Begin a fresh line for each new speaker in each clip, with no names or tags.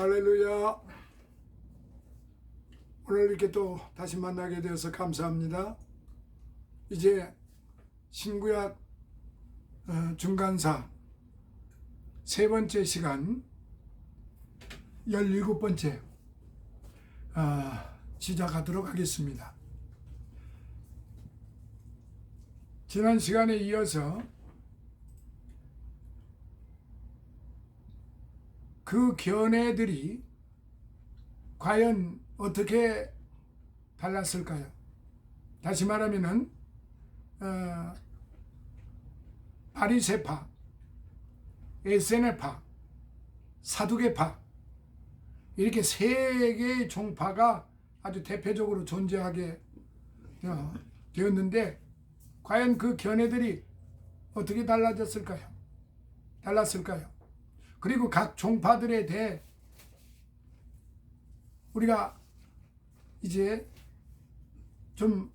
할렐루야. 오늘 이렇게 또 다시 만나게 되어서 감사합니다. 이제 신구약 중간사 세 번째 시간 17번째 시작하도록 하겠습니다. 지난 시간에 이어서 그 견해들이 과연 어떻게 달랐을까요? 다시 말하면은 바리새파, 에세네파, 사두개파 이렇게 세 개의 종파가 아주 대표적으로 존재하게 되었는데 과연 그 견해들이 어떻게 달랐을까요? 그리고 각 종파들에 대해 우리가 이제 좀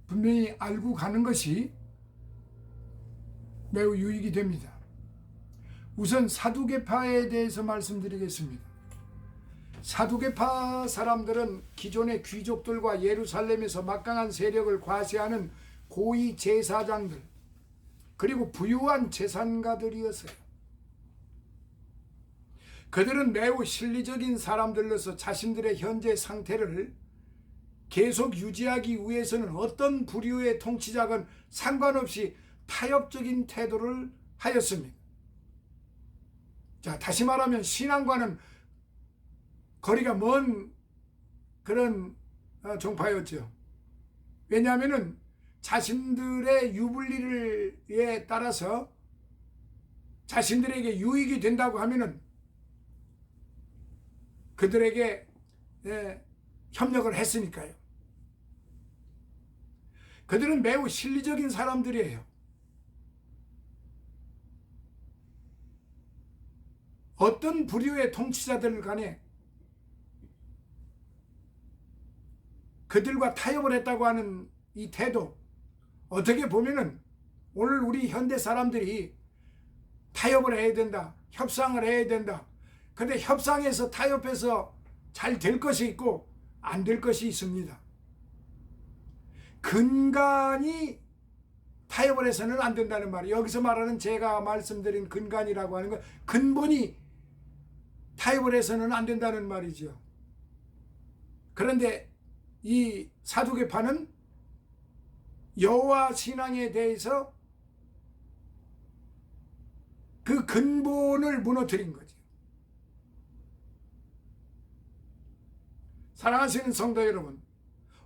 분명히 알고 가는 것이 매우 유익이 됩니다. 우선 사두개파에 대해서 말씀드리겠습니다. 사두개파 사람들은 기존의 귀족들과 예루살렘에서 막강한 세력을 과시하는 고위 제사장들 그리고 부유한 재산가들이었어요. 그들은 매우 실리적인 사람들로서 자신들의 현재 상태를 계속 유지하기 위해서는 어떤 부류의 통치자건 상관없이 타협적인 태도를 하였습니다. 자, 다시 말하면 신앙과는 거리가 먼 그런 종파였죠. 왜냐하면 자신들의 유불리에 따라서 자신들에게 유익이 된다고 하면은 그들에게 협력을 했으니까요. 그들은 매우 실리적인 사람들이에요. 어떤 부류의 통치자들 간에 그들과 타협을 했다고 하는 이 태도, 어떻게 보면은 오늘 우리 현대 사람들이 타협을 해야 된다, 협상을 해야 된다. 근데 협상에서 타협해서 잘 될 것이 있고 안 될 것이 있습니다. 근간이 타협을 해서는 안 된다는 말이에요. 여기서 말하는 제가 말씀드린 근간이라고 하는 건 근본이 타협을 해서는 안 된다는 말이죠. 그런데 이 사두개파는 여호와 신앙에 대해서 그 근본을 무너뜨린 거죠. 사랑하시는 성도 여러분,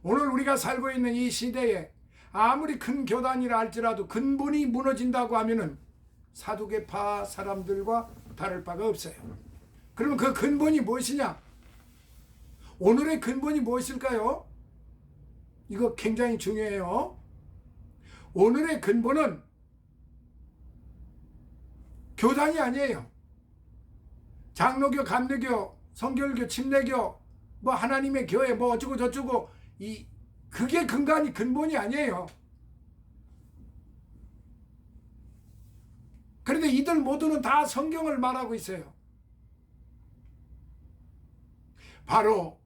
오늘 우리가 살고 있는 이 시대에 아무리 큰 교단이라 할지라도 근본이 무너진다고 하면은 사두개파 사람들과 다를 바가 없어요. 그러면 그 근본이 무엇이냐? 오늘의 근본이 무엇일까요? 이거 굉장히 중요해요. 오늘의 근본은 교단이 아니에요. 장로교, 감리교, 성결교, 침례교, 뭐 하나님의 교회, 뭐 어쩌고 저쩌고 그게 근본이 아니에요. 그런데 이들 모두는 다 성경을 말하고 있어요. 바로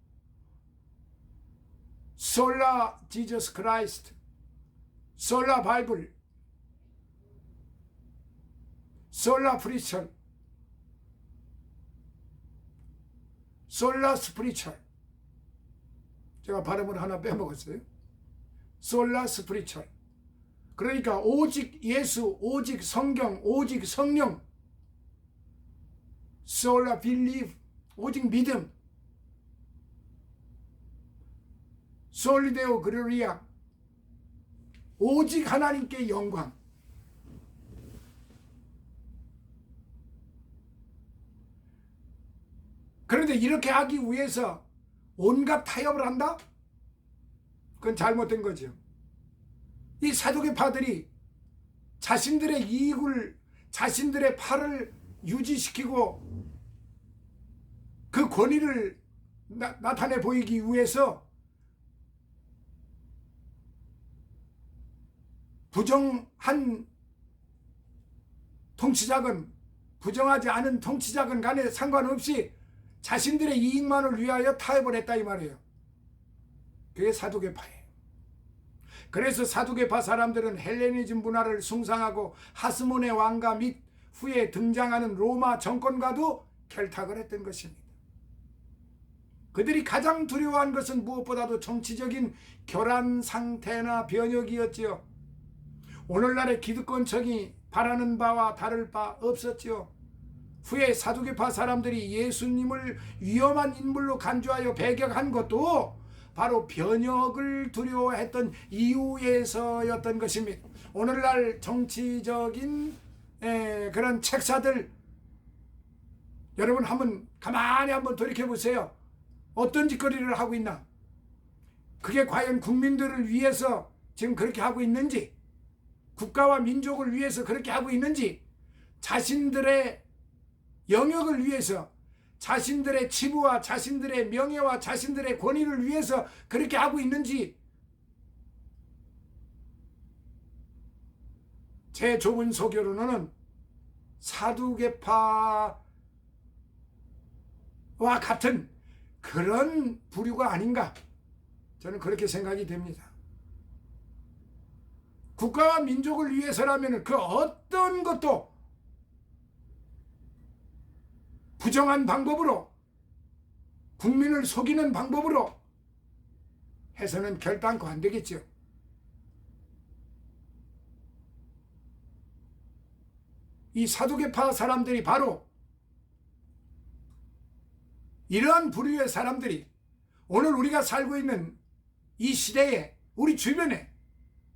솔라 지저스 크라이스트, 솔라 바이블, 솔라 프리처, 솔라 스피리처. 제가 발음을 하나 빼먹었어요. 솔라 스피리처. 그러니까 오직 예수, 오직 성경, 오직 성령. 솔라 빌리브, 오직 믿음. 솔리데오 그로리아, 오직 하나님께 영광. 그런데 이렇게 하기 위해서 온갖 타협을 한다? 그건 잘못된 거죠. 이 사두개파들이 자신들의 이익을, 자신들의 팔을 유지시키고 그 권위를 나타내 보이기 위해서 부정한 통치자건 부정하지 않은 통치자건 간에 상관없이 자신들의 이익만을 위하여 타협을 했다 이 말이에요. 그게 사두개파예요. 그래서 사두개파 사람들은 헬레니즘 문화를 숭상하고 하스몬의 왕가 및 후에 등장하는 로마 정권과도 결탁을 했던 것입니다. 그들이 가장 두려워한 것은 무엇보다도 정치적인 교란 상태나 변혁이었지요. 오늘날의 기득권층이 바라는 바와 다를 바 없었지요. 후에 사두개파 사람들이 예수님을 위험한 인물로 간주하여 배격한 것도 바로 변혁을 두려워했던 이유에서였던 것입니다. 오늘날 정치적인 그런 책사들, 여러분 한번 가만히 한번 돌이켜 보세요. 어떤 짓거리를 하고 있나? 그게 과연 국민들을 위해서 지금 그렇게 하고 있는지, 국가와 민족을 위해서 그렇게 하고 있는지, 자신들의 영역을 위해서, 자신들의 치부와 자신들의 명예와 자신들의 권위를 위해서 그렇게 하고 있는지, 제 좁은 소교로는 사두개파와 같은 그런 부류가 아닌가, 저는 그렇게 생각이 됩니다. 국가와 민족을 위해서라면 그 어떤 것도 부정한 방법으로, 국민을 속이는 방법으로 해서는 결단코 안 되겠죠. 이 사두개파 사람들이 바로 이러한 부류의 사람들이 오늘 우리가 살고 있는 이 시대에, 우리 주변에,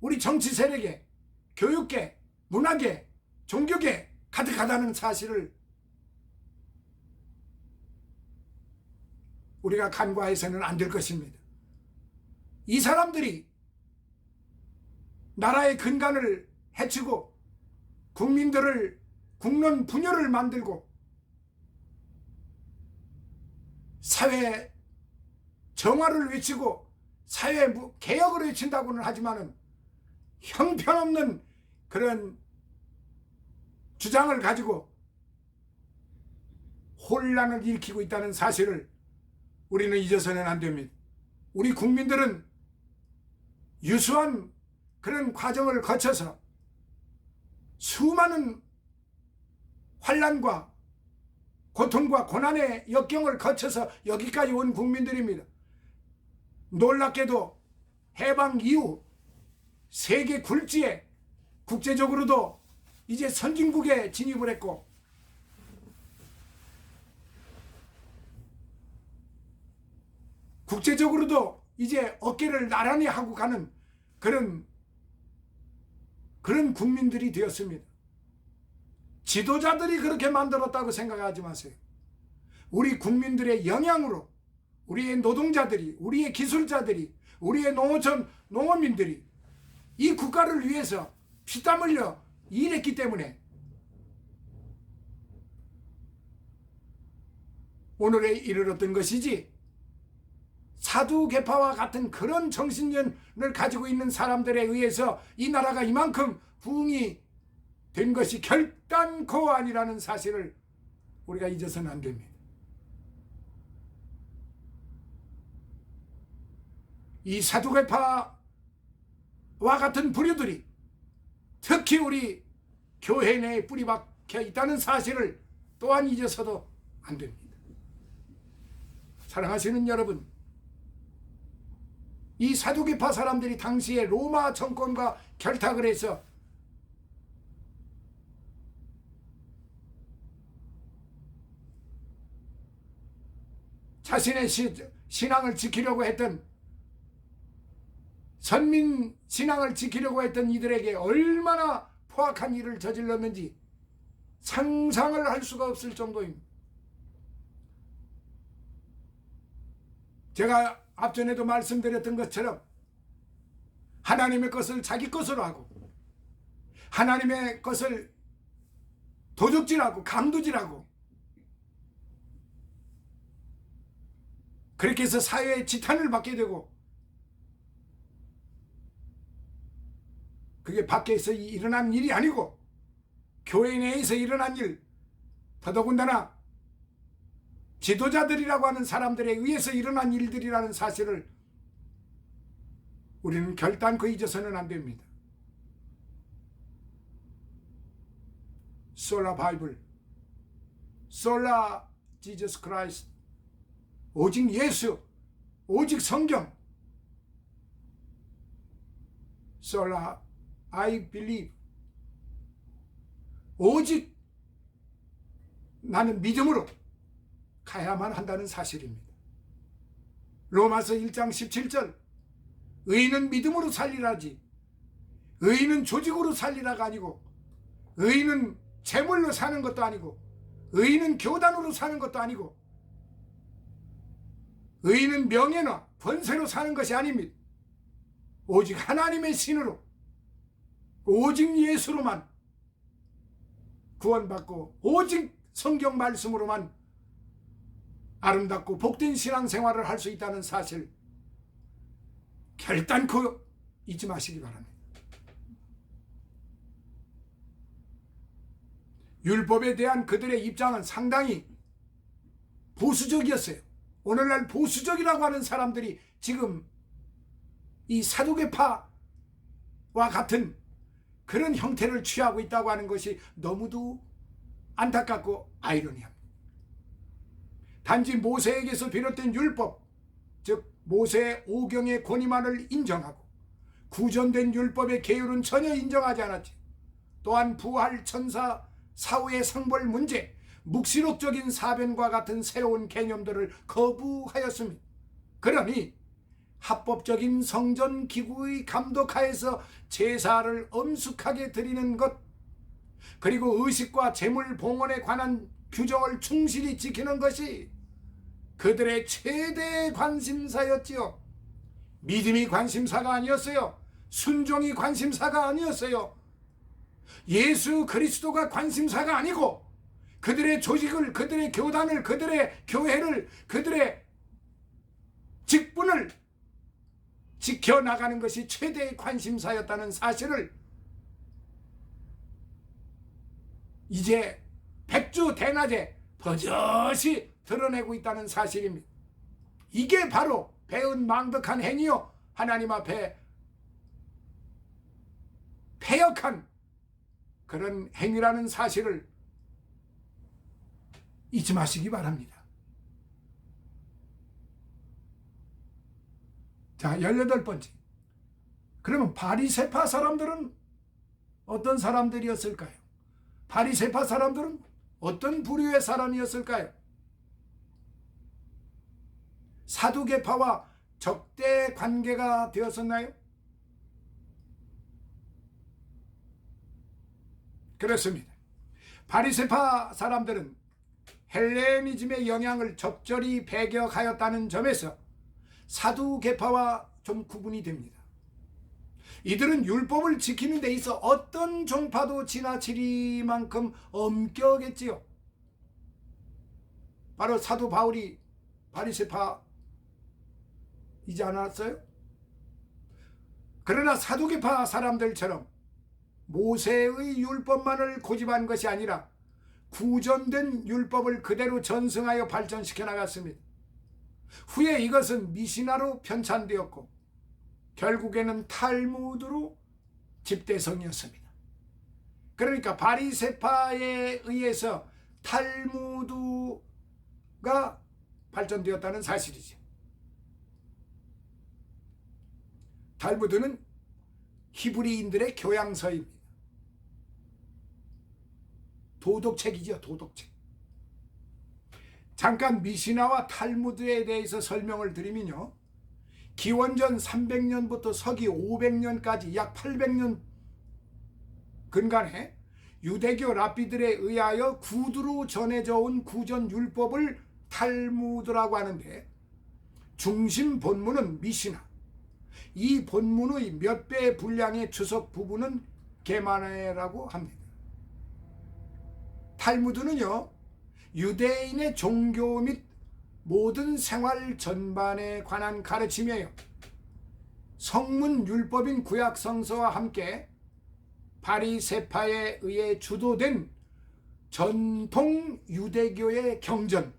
우리 정치 세력에, 교육계, 문화계, 종교계 가득하다는 사실을 우리가 간과해서는 안 될 것입니다. 이 사람들이 나라의 근간을 해치고 국민들을 국론 분열을 만들고 사회 정화를 외치고 사회 개혁을 외친다고는 하지만은 형편없는 그런 주장을 가지고 혼란을 일으키고 있다는 사실을 우리는 잊어서는 안 됩니다. 우리 국민들은 유수한 그런 과정을 거쳐서 수많은 환난과 고통과 고난의 역경을 거쳐서 여기까지 온 국민들입니다. 놀랍게도 해방 이후 세계 굴지에 국제적으로도 이제 선진국에 진입을 했고, 국제적으로도 이제 어깨를 나란히 하고 가는 그런 국민들이 되었습니다. 지도자들이 그렇게 만들었다고 생각하지 마세요. 우리 국민들의 영향으로 우리의 노동자들이, 우리의 기술자들이, 우리의 농어촌 농어민들이 이 국가를 위해서 피땀 흘려 일했기 때문에 오늘에 이르렀던 것이지, 사두개파와 같은 그런 정신력을 가지고 있는 사람들에 의해서 이 나라가 이만큼 부흥이 된 것이 결단코 아니라는 사실을 우리가 잊어서는 안 됩니다. 이 사두개파와 같은 부류들이 특히 우리 교회 내에 뿌리박혀 있다는 사실을 또한 잊어서도 안 됩니다. 사랑하시는 여러분, 이 사두개파 사람들이 당시에 로마 정권과 결탁을 해서 자신의 신앙을 지키려고 했던, 선민 신앙을 지키려고 했던 이들에게 얼마나 포악한 일을 저질렀는지 상상을 할 수가 없을 정도입니다. 제가 앞전에도 말씀드렸던 것처럼 하나님의 것을 자기 것으로 하고 하나님의 것을 도적질하고 강도질하고 그렇게 해서 사회의 지탄을 받게 되고, 그게 밖에서 일어난 일이 아니고 교회 내에서 일어난 일, 더더군다나 지도자들이라고 하는 사람들에 의해서 일어난 일들이라는 사실을 우리는 결단코 잊어서는 안 됩니다. 솔라 바이블, 솔라 지저스 크라이스트, 오직 예수, 오직 성경, 솔라 I believe, 오직 나는 믿음으로 가야만 한다는 사실입니다. 로마서 1장 17절, 의인은 믿음으로 살리라지 의인은 조직으로 살리라가 아니고, 의인은 재물로 사는 것도 아니고, 의인은 교단으로 사는 것도 아니고, 의인은 명예나 권세로 사는 것이 아닙니다. 오직 하나님의 신으로, 오직 예수로만 구원받고 오직 성경 말씀으로만 아름답고 복된 신앙생활을 할 수 있다는 사실 결단코 잊지 마시기 바랍니다. 율법에 대한 그들의 입장은 상당히 보수적이었어요. 오늘날 보수적이라고 하는 사람들이 지금 이 사두개파와 같은 그런 형태를 취하고 있다고 하는 것이 너무도 안타깝고 아이러니합니다. 단지 모세에게서 비롯된 율법, 즉 모세의 오경의 권위만을 인정하고 구전된 율법의 계율은 전혀 인정하지 않았지. 또한 부활, 천사, 사후의 상벌 문제, 묵시록적인 사변과 같은 새로운 개념들을 거부하였습니다. 그러니 합법적인 성전 기구의 감독하에서 제사를 엄숙하게 드리는 것, 그리고 의식과 재물 봉헌에 관한 규정을 충실히 지키는 것이 그들의 최대 관심사였지요. 믿음이 관심사가 아니었어요. 순종이 관심사가 아니었어요. 예수 그리스도가 관심사가 아니고 그들의 조직을, 그들의 교단을, 그들의 교회를, 그들의 직분을 지켜나가는 것이 최대의 관심사였다는 사실을 이제 백주 대낮에 버젓이 드러내고 있다는 사실입니다. 이게 바로 배은 망덕한 행위요, 하나님 앞에 패역한 그런 행위라는 사실을 잊지 마시기 바랍니다. 자, 18번째. 그러면 바리새파 사람들은 어떤 사람들이었을까요? 바리새파 사람들은 어떤 부류의 사람이었을까요? 사두개파와 적대 관계가 되었었나요? 그렇습니다. 바리새파 사람들은 헬레니즘의 영향을 적절히 배격하였다는 점에서 사두개파와 좀 구분이 됩니다. 이들은 율법을 지키는 데 있어 어떤 종파도 지나치리만큼 엄격했지요. 바로 사도 바울이 바리새파이지 않았어요? 그러나 사두개파 사람들처럼 모세의 율법만을 고집한 것이 아니라 구전된 율법을 그대로 전승하여 발전시켜 나갔습니다. 후에 이것은 미시나로 편찬되었고 결국에는 탈무드로 집대성이었습니다. 그러니까 바리새파에 의해서 탈무드가 발전되었다는 사실이죠. 탈무드는 히브리인들의 교양서입니다. 도덕책이죠, 도덕책. 잠깐 미시나와 탈무드에 대해서 설명을 드리면요, 기원전 300년부터 서기 500년까지 약 800년 근간에 유대교 랍비들에 의하여 구두로 전해져 온 구전 율법을 탈무드라고 하는데, 중심 본문은 미시나, 이 본문의 몇 배 분량의 주석 부분은 게마네라고 합니다. 탈무드는요, 유대인의 종교 및 모든 생활 전반에 관한 가르침이에요. 성문 율법인 구약 성서와 함께 바리새파에 의해 주도된 전통 유대교의 경전,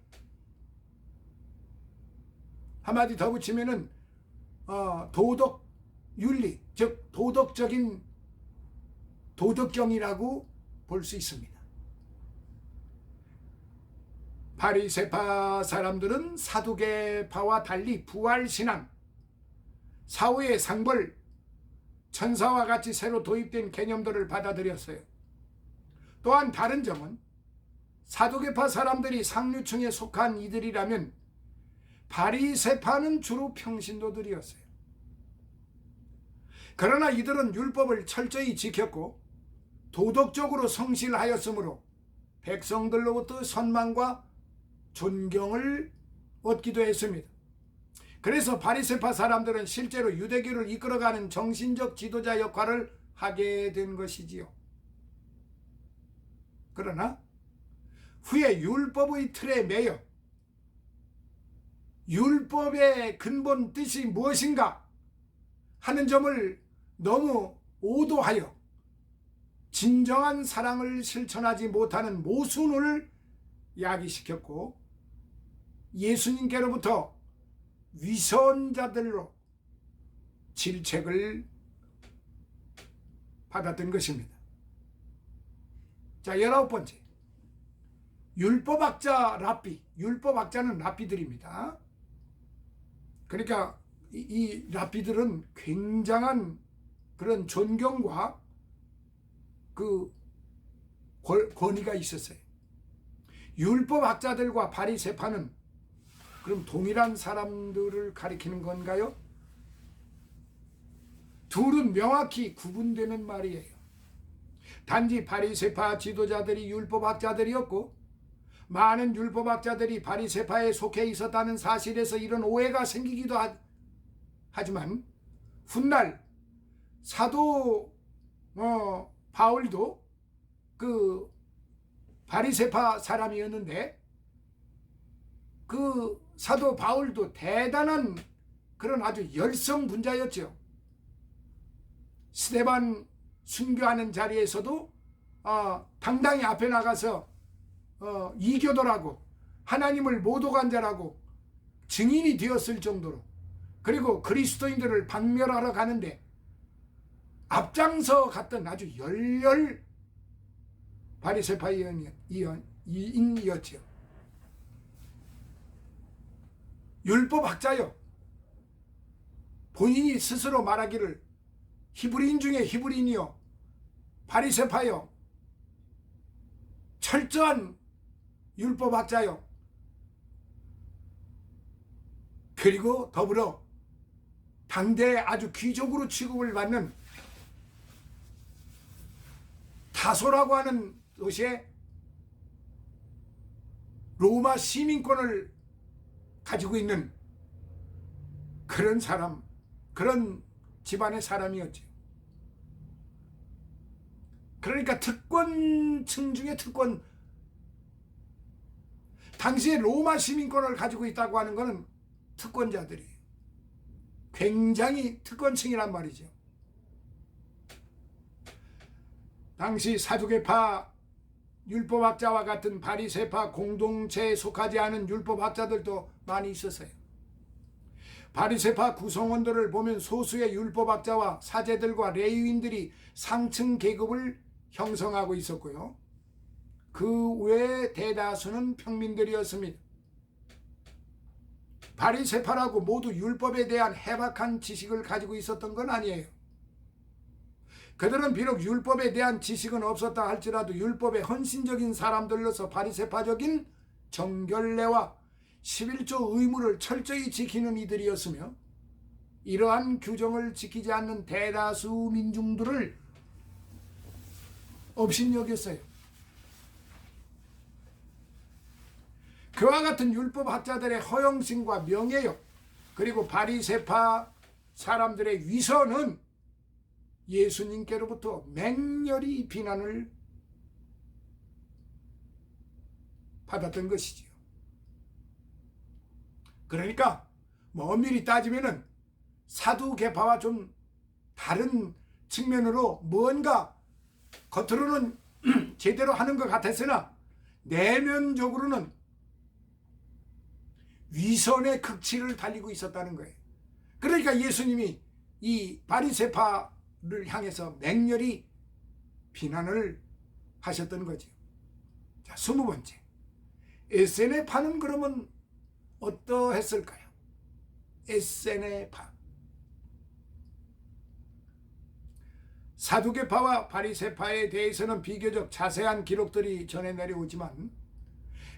한마디 더 붙이면은 도덕 윤리, 즉 도덕적인 도덕경이라고 볼 수 있습니다. 바리새파 사람들은 사두개파와 달리 부활신앙, 사후의 상벌, 천사와 같이 새로 도입된 개념들을 받아들였어요. 또한 다른 점은 사두개파 사람들이 상류층에 속한 이들이라면 바리새파는 주로 평신도들이었어요. 그러나 이들은 율법을 철저히 지켰고 도덕적으로 성실하였으므로 백성들로부터 선망과 존경을 얻기도 했습니다. 그래서 바리새파 사람들은 실제로 유대교를 이끌어가는 정신적 지도자 역할을 하게 된 것이지요. 그러나 후에 율법의 틀에 매여 율법의 근본 뜻이 무엇인가 하는 점을 너무 오도하여 진정한 사랑을 실천하지 못하는 모순을 야기시켰고 예수님께로부터 위선자들로 질책을 받았던 것입니다. 자, 19번째. 율법학자 랍비. 율법학자는 랍비들입니다. 그러니까 이 랍비들은 굉장한 그런 존경과 그 권위가 있었어요. 율법학자들과 바리새파는 그럼 동일한 사람들을 가리키는 건가요? 둘은 명확히 구분되는 말이에요. 단지 바리새파 지도자들이 율법학자들이었고 많은 율법학자들이 바리새파에 속해 있었다는 사실에서 이런 오해가 생기기도 하지만 훗날 사도 바울도 그 바리새파 사람이었는데 그 사도 바울도 대단한 그런 아주 열성분자였죠. 스데반 순교하는 자리에서도 당당히 앞에 나가서 이교도라고 하나님을 모독한 자라고 증인이 되었을 정도로, 그리고 그리스도인들을 박멸하러 가는데 앞장서 갔던 아주 열렬 바리새파인이었죠. 율법학자요. 본인이 스스로 말하기를 히브리인 중에 히브리인이요, 바리새파요, 철저한 율법학자요. 그리고 더불어 당대에 아주 귀족으로 취급을 받는 타소라고 하는 도시에 로마 시민권을 가지고 있는 그런 사람, 그런 집안의 사람이었죠. 그러니까 특권층 중에 특권, 당시에 로마 시민권을 가지고 있다고 하는 것은 특권자들이에요. 굉장히 특권층이란 말이죠. 당시 사두개파 율법학자와 같은 바리새파 공동체에 속하지 않은 율법학자들도 많이 있었어요. 바리새파 구성원들을 보면 소수의 율법학자와 사제들과 레위인들이 상층 계급을 형성하고 있었고요. 그 외에 대다수는 평민들이었습니다. 바리새파라고 모두 율법에 대한 해박한 지식을 가지고 있었던 건 아니에요. 그들은 비록 율법에 대한 지식은 없었다 할지라도 율법에 헌신적인 사람들로서 바리새파적인 정결례와 11조 의무를 철저히 지키는 이들이었으며, 이러한 규정을 지키지 않는 대다수 민중들을 업신여겼어요. 그와 같은 율법학자들의 허영심과 명예욕, 그리고 바리새파 사람들의 위선은 예수님께로부터 맹렬히 비난을 받았던 것이지요. 그러니까 엄밀히 따지면은 사두개파와 좀 다른 측면으로 뭔가 겉으로는 제대로 하는 것 같았으나 내면적으로는 위선의 극치를 달리고 있었다는 거예요. 그러니까 예수님이 이 바리새파를 향해서 맹렬히 비난을 하셨던 거죠. 자, 20번째. 에세네 파는 그러면 어떠했을까요? 에세네 파. 사두개파와 바리새파에 대해서는 비교적 자세한 기록들이 전해 내려오지만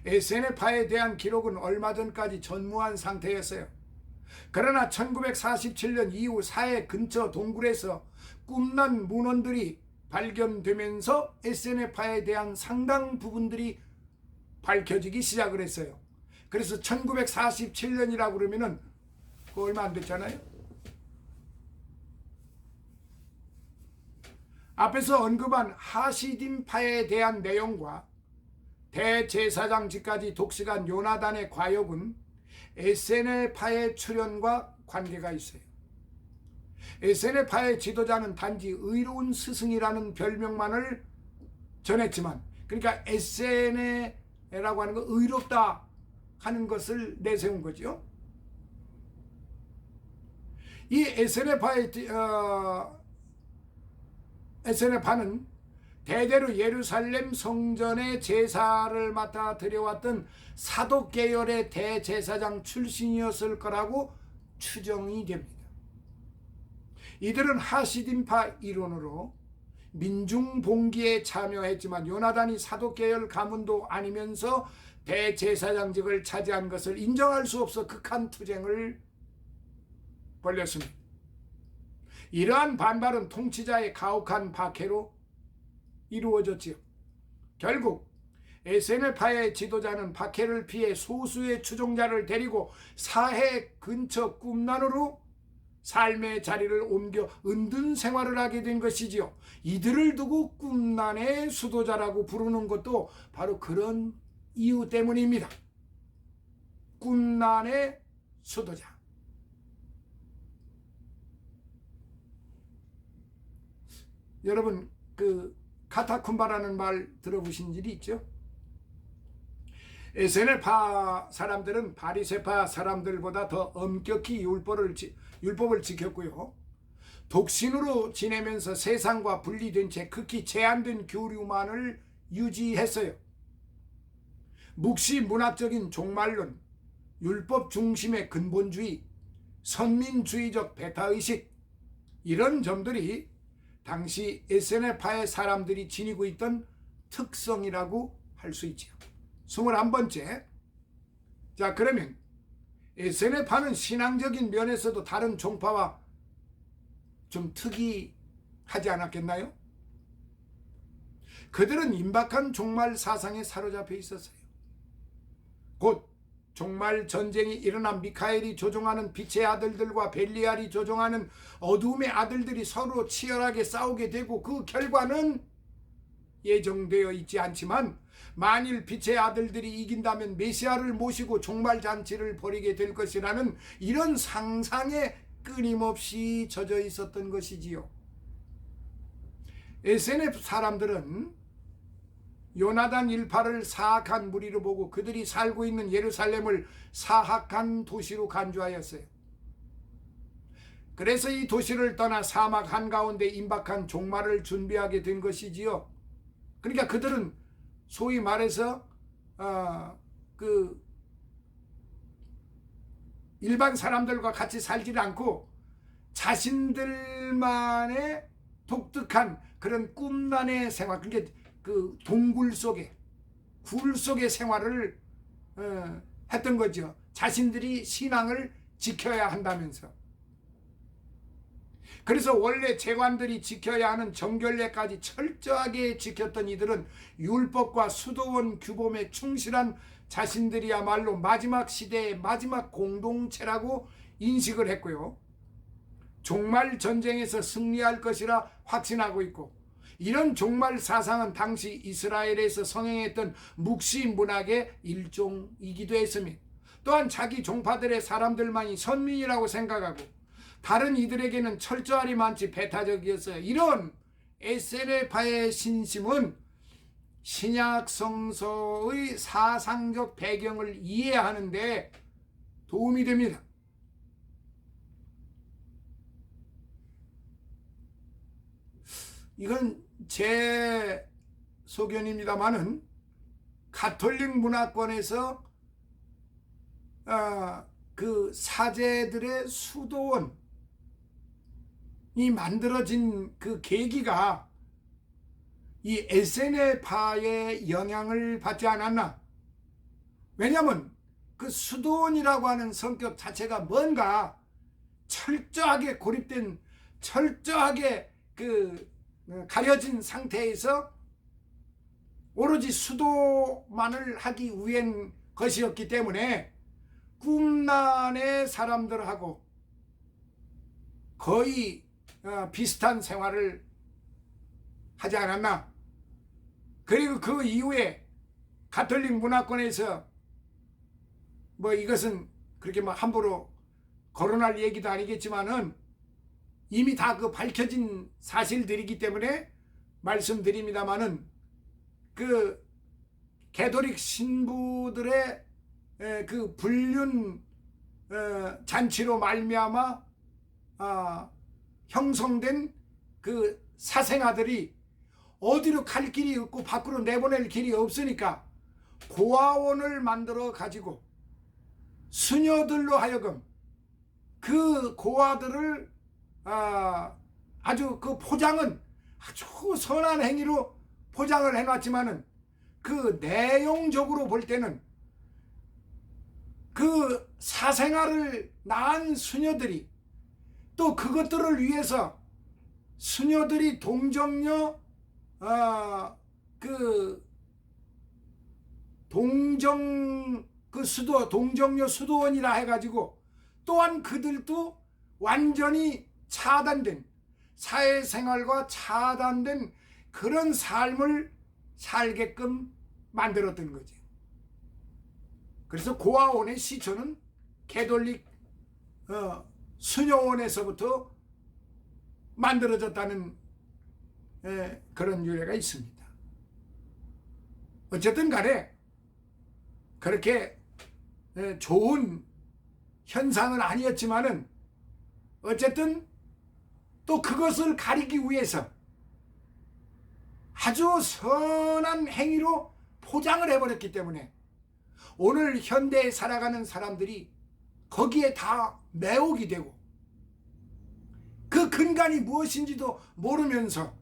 에세네 파에 대한 기록은 얼마 전까지 전무한 상태였어요. 그러나 1947년 이후 사해 근처 동굴에서 꿈난 문헌들이 발견되면서 에세네 파에 대한 상당 부분들이 밝혀지기 시작을 했어요. 그래서 1947년이라고 그러면은 얼마 안 됐잖아요. 앞에서 언급한 하시딤파에 대한 내용과 대제사장직까지 독식한 요나단의 과욕은 에세네파의 출현과 관계가 있어요. 에세네파의 지도자는 단지 의로운 스승이라는 별명만을 전했지만, 그러니까 에세네라고 하는 거 의롭다 하는 것을 내세운 거죠. 이 에세네파는 대대로 예루살렘 성전의 제사를 맡아 드려왔던 사독 계열의 대제사장 출신이었을 거라고 추정이 됩니다. 이들은 하시딤파 이론으로 민중봉기에 참여했지만 요나단이 사독 계열 가문도 아니면서 대제사장직을 차지한 것을 인정할 수 없어 극한 투쟁을 벌였습니다. 이러한 반발은 통치자의 가혹한 박해로 이루어졌지요. 결국 에세네파의 지도자는 박해를 피해 소수의 추종자를 데리고 사해 근처 꿈난으로 삶의 자리를 옮겨 은둔 생활을 하게 된 것이지요. 이들을 두고 꿈난의 수도자라고 부르는 것도 바로 그런 이유 때문입니다. 꿈난의 수도자. 여러분 그 카타쿰바라는 말 들어보신 일이 있죠? 에세네파 사람들은 바리새파 사람들보다 더 엄격히 율법을 지켰고요. 독신으로 지내면서 세상과 분리된 채 극히 제한된 교류만을 유지했어요. 묵시 문학적인 종말론, 율법 중심의 근본주의, 선민주의적 배타의식, 이런 점들이 당시 에세네파의 사람들이 지니고 있던 특성이라고 할 수 있죠. 21번째. 자, 그러면 에세네파는 신앙적인 면에서도 다른 종파와 좀 특이하지 않았겠나요? 그들은 임박한 종말 사상에 사로잡혀 있었어요. 곧 종말 전쟁이 일어난 미카엘이 조종하는 빛의 아들들과 벨리알이 조종하는 어둠의 아들들이 서로 치열하게 싸우게 되고, 그 결과는 예정되어 있지 않지만 만일 빛의 아들들이 이긴다면 메시아를 모시고 종말 잔치를 벌이게 될 것이라는 이런 상상에 끊임없이 젖어 있었던 것이지요. 에세네 사람들은 요나단 일파를 사악한 무리로 보고 그들이 살고 있는 예루살렘을 사악한 도시로 간주하였어요. 그래서 이 도시를 떠나 사막 한가운데 임박한 종말을 준비하게 된 것이지요. 그러니까 그들은 소위 말해서 일반 사람들과 같이 살지 않고 자신들만의 독특한 그런 꿈난의 생활, 그러니까 그 동굴 속에, 굴 속의 생활을 했던 거죠. 자신들이 신앙을 지켜야 한다면서. 그래서 원래 재관들이 지켜야 하는 정결례까지 철저하게 지켰던 이들은 율법과 수도원 규범에 충실한 자신들이야말로 마지막 시대의 마지막 공동체라고 인식을 했고요. 종말 전쟁에서 승리할 것이라 확신하고 있고, 이런 종말 사상은 당시 이스라엘에서 성행했던 묵시 문학의 일종이기도 했습니다. 또한 자기 종파들의 사람들만이 선민이라고 생각하고 다른 이들에게는 철저하리만치 배타적이었어요. 이런 에세네파의 신심은 신약 성서의 사상적 배경을 이해하는데 도움이 됩니다. 이건 제 소견입니다만은 가톨릭 문화권에서 그 사제들의 수도원이 만들어진 그 계기가 이 에세네파의 영향을 받지 않았나? 왜냐하면 그 수도원이라고 하는 성격 자체가 뭔가 철저하게 고립된, 철저하게 그 가려진 상태에서 오로지 수도만을 하기 위한 것이었기 때문에 꿈란의 사람들하고 거의 비슷한 생활을 하지 않았나. 그리고 그 이후에 가톨릭 문화권에서 뭐 이것은 그렇게 뭐 함부로 거론할 얘기도 아니겠지만은 이미 다 그 밝혀진 사실들이기 때문에 말씀드립니다만은 그 가톨릭 신부들의 그 불륜 잔치로 말미암아 형성된 그 사생아들이 어디로 갈 길이 없고 밖으로 내보낼 길이 없으니까 고아원을 만들어 가지고 수녀들로 하여금 그 고아들을 아주 그 포장은 아주 선한 행위로 포장을 해놨지만은 그 내용적으로 볼 때는 그 사생아를 낳은 수녀들이 또 그것들을 위해서 수녀들이 동정녀 동정녀 수도원이라 해가지고 또한 그들도 완전히 차단된 사회생활과 차단된 그런 삶을 살게끔 만들었던 거죠. 그래서 고아원의 시초는 가톨릭 수녀원에서부터 만들어졌다는 그런 유래가 있습니다. 어쨌든 간에 그렇게 좋은 현상은 아니었지만은 어쨌든 또 그것을 가리기 위해서 아주 선한 행위로 포장을 해버렸기 때문에 오늘 현대에 살아가는 사람들이 거기에 다 매혹이 되고 그 근간이 무엇인지도 모르면서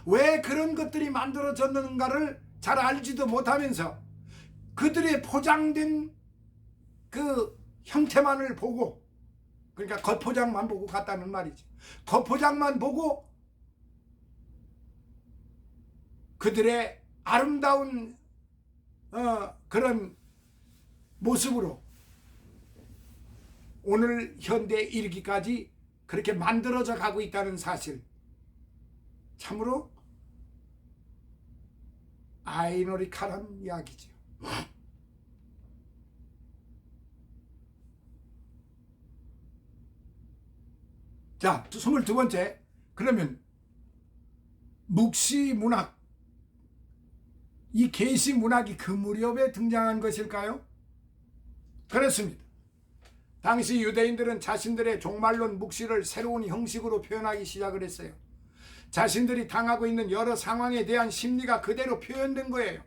왜 그런 것들이 만들어졌는가를 잘 알지도 못하면서 그들의 포장된 그 형태만을 보고, 그러니까 겉포장만 보고 갔다는 말이지. 겉포장만 보고 그들의 아름다운 그런 모습으로 오늘 현대에 이르기까지 그렇게 만들어져 가고 있다는 사실, 참으로 아이러니컬한 이야기죠. 자, 22번째. 그러면 묵시문학, 이 계시문학이 그 무렵에 등장한 것일까요? 그렇습니다. 당시 유대인들은 자신들의 종말론 묵시를 새로운 형식으로 표현하기 시작을 했어요. 자신들이 당하고 있는 여러 상황에 대한 심리가 그대로 표현된 거예요.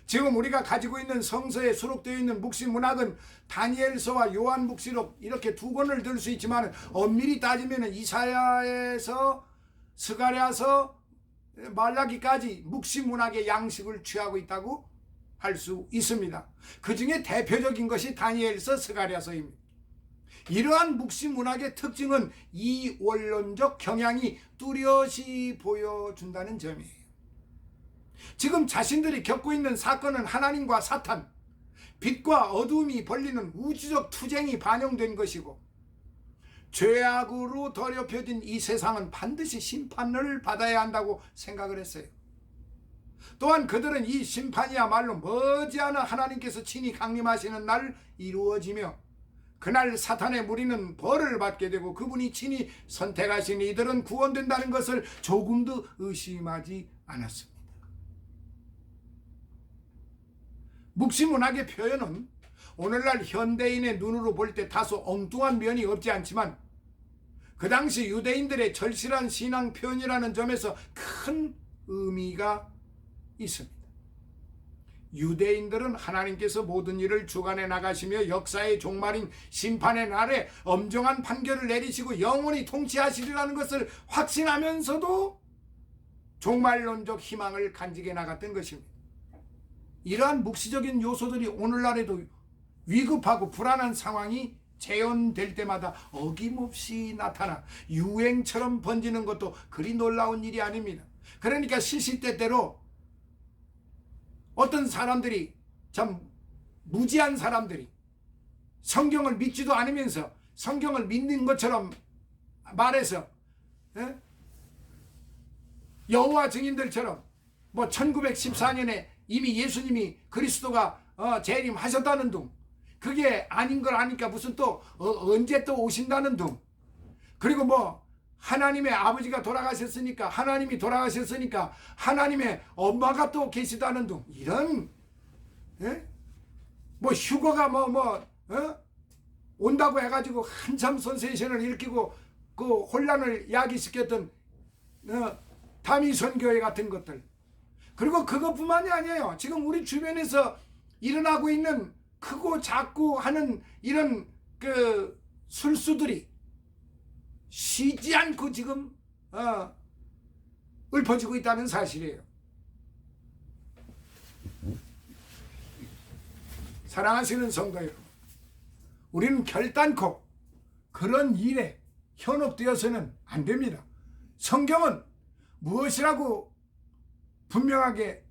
지금 우리가 가지고 있는 성서에 수록되어 있는 묵시문학은 다니엘서와 요한 묵시록 이렇게 두 권을 들 수 있지만 엄밀히 따지면 이사야에서 스가랴서 말라기까지 묵시문학의 양식을 취하고 있다고 할 수 있습니다. 그 중에 대표적인 것이 다니엘서, 스가랴서입니다. 이러한 묵시문학의 특징은 이원론적 경향이 뚜렷이 보여준다는 점이에요. 지금 자신들이 겪고 있는 사건은 하나님과 사탄, 빛과 어둠이 벌리는 우주적 투쟁이 반영된 것이고, 죄악으로 더럽혀진 이 세상은 반드시 심판을 받아야 한다고 생각을 했어요. 또한 그들은 이 심판이야말로 머지않아 하나님께서 친히 강림하시는 날 이루어지며 그날 사탄의 무리는 벌을 받게 되고 그분이 친히 선택하신 이들은 구원된다는 것을 조금도 의심하지 않았습니다. 묵시문학의 표현은 오늘날 현대인의 눈으로 볼 때 다소 엉뚱한 면이 없지 않지만 그 당시 유대인들의 절실한 신앙 표현이라는 점에서 큰 의미가 있습니다. 유대인들은 하나님께서 모든 일을 주관해 나가시며 역사의 종말인 심판의 날에 엄정한 판결을 내리시고 영원히 통치하시리라는 것을 확신하면서도 종말론적 희망을 간직해 나갔던 것입니다. 이러한 묵시적인 요소들이 오늘날에도 위급하고 불안한 상황이 재현될 때마다 어김없이 나타나 유행처럼 번지는 것도 그리 놀라운 일이 아닙니다. 그러니까 시시때때로 어떤 사람들이, 참 무지한 사람들이 성경을 믿지도 않으면서 성경을 믿는 것처럼 말해서 여호와 증인들처럼 뭐 1914년에 이미 예수님이 그리스도가 재림하셨다는 둥, 그게 아닌 걸 아니까 무슨 또 언제 또 오신다는 둥, 그리고 뭐 하나님의 아버지가 돌아가셨으니까, 하나님이 돌아가셨으니까 하나님의 엄마가 또 계시다는 둥, 이런 뭐 휴거가 온다고 해가지고 한참 선세이션을 일으키고 그 혼란을 야기시켰던 다미선 교회 같은 것들, 그리고 그것뿐만이 아니에요. 지금 우리 주변에서 일어나고 있는 크고 작고 하는 이런 그 술수들이 쉬지 않고 지금 읊어지고 있다는 사실이에요. 사랑하시는 성도 여러분, 우리는 결단코 그런 일에 현혹되어서는 안 됩니다. 성경은 무엇이라고 분명하게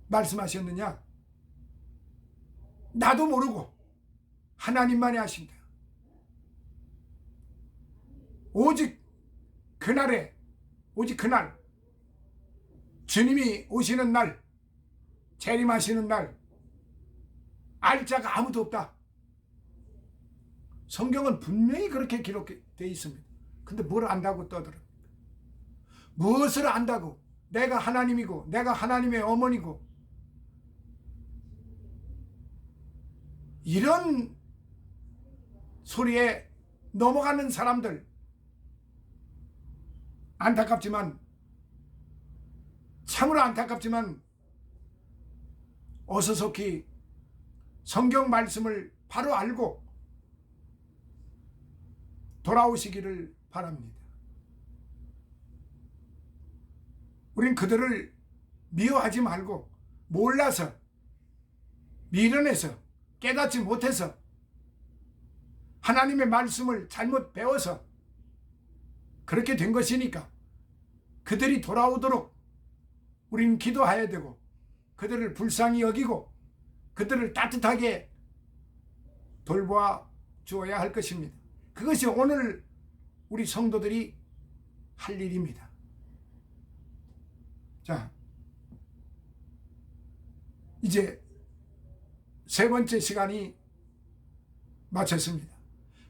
말씀하셨느냐? 나도 모르고 하나님만이 아신다. 오직 그날 주님이 오시는 날, 재림하시는 날 알 자가 아무도 없다. 성경은 분명히 그렇게 기록되어 있습니다. 근데 뭘 안다고 떠들어? 무엇을 안다고? 내가 하나님이고 내가 하나님의 어머니고, 이런 소리에 넘어가는 사람들, 안타깝지만, 참으로 안타깝지만 어서속히 성경 말씀을 바로 알고 돌아오시기를 바랍니다. 우린 그들을 미워하지 말고, 몰라서, 미련해서, 깨닫지 못해서, 하나님의 말씀을 잘못 배워서 그렇게 된 것이니까 그들이 돌아오도록 우리는 기도해야 되고, 그들을 불쌍히 여기고 그들을 따뜻하게 돌보아 주어야 할 것입니다. 그것이 오늘 우리 성도들이 할 일입니다. 자, 이제 세 번째 시간이 마쳤습니다.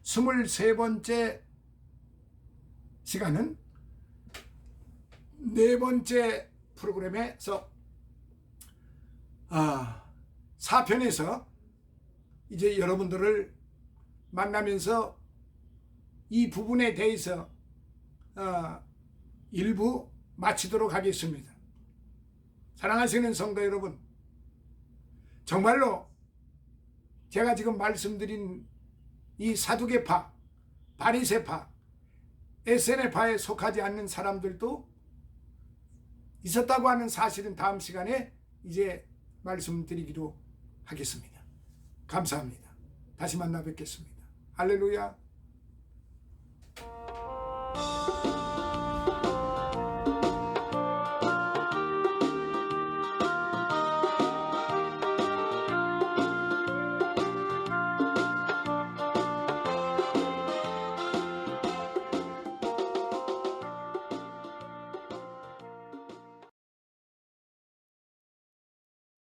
23번째 시간은 네 번째 프로그램에서 4편에서 이제 여러분들을 만나면서 이 부분에 대해서 일부 마치도록 하겠습니다. 사랑하시는 성도 여러분, 정말로 제가 지금 말씀드린 이 사두개파, 바리새파, 에세네파에 속하지 않는 사람들도 있었다고 하는 사실은 다음 시간에 이제 말씀드리기로 하겠습니다. 감사합니다. 다시 만나 뵙겠습니다. 할렐루야.